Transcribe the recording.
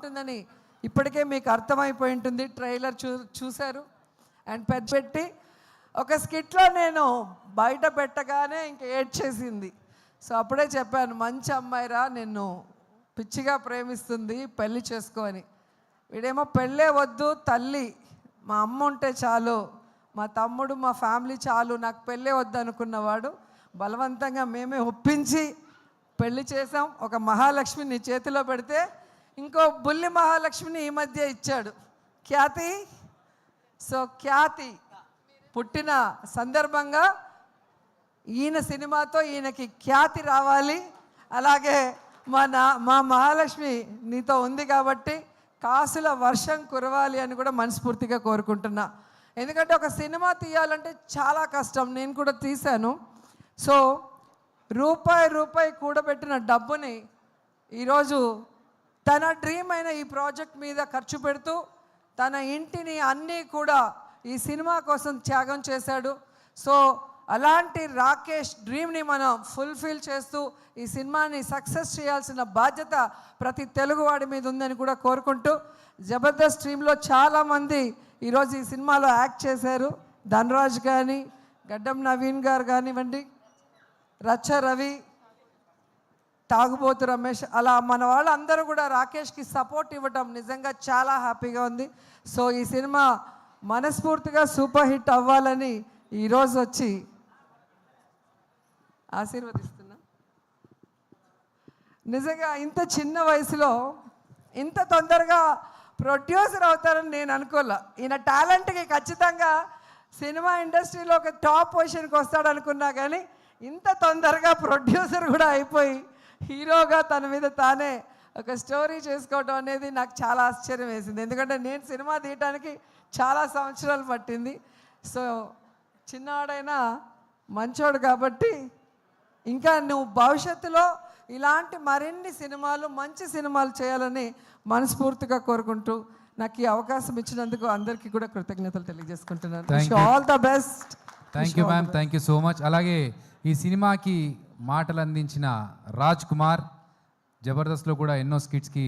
ఉంటుందని ఇప్పటికే మీకు అర్థమైపోయి ఉంటుంది. ట్రైలర్ చూశారు. అండ్ పెట్టి ఒక స్కిట్లో నేను బయట పెట్టగానే ఇంక ఏడ్చేసింది. సో అప్పుడే చెప్పాను, మంచి అమ్మాయిరా, నిన్ను పిచ్చిగా ప్రేమిస్తుంది, పెళ్ళి చేసుకో అని. వీడేమో పెళ్ళే వద్దు తల్లి, మా అమ్మ ఉంటే చాలు, మా తమ్ముడు మా ఫ్యామిలీ చాలు, నాకు పెళ్ళే వద్దు అనుకున్నవాడు బలవంతంగా మేమే ఒప్పించి పెళ్లి చేసాం. ఒక మహాలక్ష్మి నీ చేతిలో పెడితే ఇంకో బుల్లి మహాలక్ష్మిని ఈ మధ్య ఇచ్చాడు, ఖ్యాతి. సో ఖ్యాతి పుట్టిన సందర్భంగా ఈయన సినిమాతో ఈయనకి ఖ్యాతి రావాలి. అలాగే మా మహాలక్ష్మి నీతో ఉంది కాబట్టి కాసుల వర్షం కురవాలి అని కూడా మనస్ఫూర్తిగా కోరుకుంటున్నా. ఎందుకంటే ఒక సినిమా తీయాలంటే చాలా కష్టం, నేను కూడా తీశాను. సో రూపాయి కూడబెట్టిన డబ్బుని ఈరోజు తన డ్రీమ్ అయిన ఈ ప్రాజెక్ట్ మీద ఖర్చు పెడుతూ తన ఇంటిని అన్నీ కూడా ఈ సినిమా కోసం త్యాగం చేశాడు. సో అలాంటి రాకేష్ డ్రీమ్ని మనం ఫుల్ఫిల్ చేస్తూ ఈ సినిమాని సక్సెస్ చేయాల్సిన బాధ్యత ప్రతి తెలుగువాడి మీద ఉందని కూడా కోరుకుంటూ, జబర్దస్త్ టీంలో చాలామంది ఈరోజు ఈ సినిమాలో యాక్ట్ చేశారు. ధనరాజ్ కానీ, గడ్డం నవీన్ గారు కానివ్వండి, రచ్చ రవి, తాగుబోతు రమేష్, అలా మన వాళ్ళందరూ కూడా రాకేష్కి సపోర్ట్ ఇవ్వటం నిజంగా చాలా హ్యాపీగా ఉంది. సో ఈ సినిమా మనస్ఫూర్తిగా సూపర్ హిట్ అవ్వాలని ఈరోజు వచ్చి ఆశీర్వదిస్తున్నా. నిజంగా ఇంత చిన్న వయసులో ఇంత తొందరగా ప్రొడ్యూసర్ అవుతారని నేను అనుకోలే. ఈయన టాలెంట్కి ఖచ్చితంగా సినిమా ఇండస్ట్రీలో ఒక టాప్ పొజిషన్కి వస్తాడనుకున్నా, కానీ ఇంత తొందరగా ప్రొడ్యూసర్ కూడా అయిపోయి హీరోగా తన మీద తానే ఒక స్టోరీ చేసుకోవడం అనేది నాకు చాలా ఆశ్చర్యం వేసింది. ఎందుకంటే నేను సినిమా తీయటానికి చాలా సంవత్సరాలు పట్టింది. సో చిన్నవాడైనా మంచోడు కాబట్టి ఇంకా నువ్వు భవిష్యత్తులో ఇలాంటి మరిన్ని సినిమాలు, మంచి సినిమాలు చేయాలని మనస్ఫూర్తిగా కోరుకుంటూ నాకు ఈ అవకాశం ఇచ్చినందుకు అందరికీ కూడా కృతజ్ఞతలు తెలియజేసుకుంటున్నాను. All the best. Thank you ma'am, thank you so much. అలాగే ఈ సినిమాకి మాటలు అందించిన రాజ్ కుమార్, జబర్దస్త్లో కూడా ఎన్నో స్కిట్స్కి